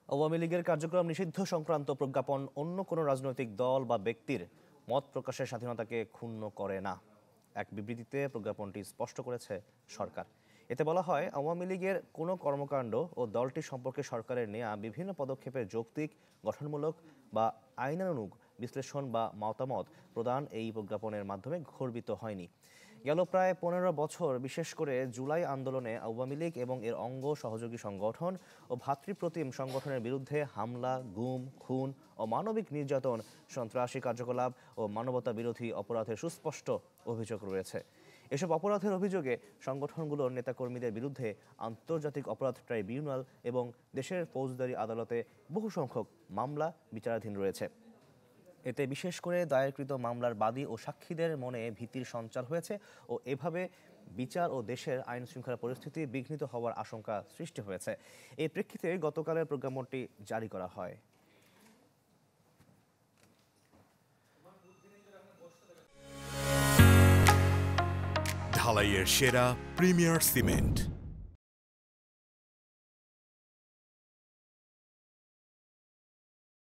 আওয়ামী লীগের কার্যক্রম নিষিদ্ধ সংক্রান্ত প্রজ্ঞাপন অন্য কোনো রাজনৈতিক দল বা ব্যক্তির মত প্রকাশের স্বাধীনতাকে ক্ষুণ্ণ করে না। এক বিবৃতিতে প্রজ্ঞাপনটি স্পষ্ট করেছে সরকার। এতে বলা হয়, আওয়ামী লীগের কোনো কর্মকাণ্ড ও দলটি সম্পর্কে সরকারের নেয়া বিভিন্ন পদক্ষেপের যৌক্তিক, গঠনমূলক বা আইনানুগ বিশ্লেষণ বা মতামত প্রদান এই প্রজ্ঞাপনের মাধ্যমে গর্বিত হয়নি। গেল প্রায় 15 বছর, বিশেষ করে জুলাই আন্দোলনে আওয়ামী লীগ এবং এর অঙ্গ সহযোগী সংগঠন ও ভ্রাতৃপ্রতিম সংগঠনের বিরুদ্ধে হামলা, গুম, খুন, অমানবিক নির্যাতন, সন্ত্রাসী কার্যকলাপ ও মানবতা বিরোধী অপরাধের সুস্পষ্ট অভিযোগ রয়েছে। এসব অপরাধের অভিযোগে সংগঠনগুলোর নেতাকর্মীদের বিরুদ্ধে আন্তর্জাতিক অপরাধ ট্রাইব্যুনাল এবং দেশের ফৌজদারি আদালতে বহু সংখ্যক মামলা বিচারাধীন রয়েছে। এতে বিশেষ করে দায়েরকৃত মামলার বাদী ও সাক্ষীদের মনে ভীতির সঞ্চার হয়েছে ও এভাবে বিচার ও দেশের আইন শৃঙ্খলা পরিস্থিতি বিঘ্নিত হওয়ার আশঙ্কা সৃষ্টি হয়েছে। এই প্রেক্ষিতে গতকালের প্রজ্ঞাপনটি জারি করা হয়। ঢালাইয়ের সেরা প্রিমিয়ার সিমেন্ট।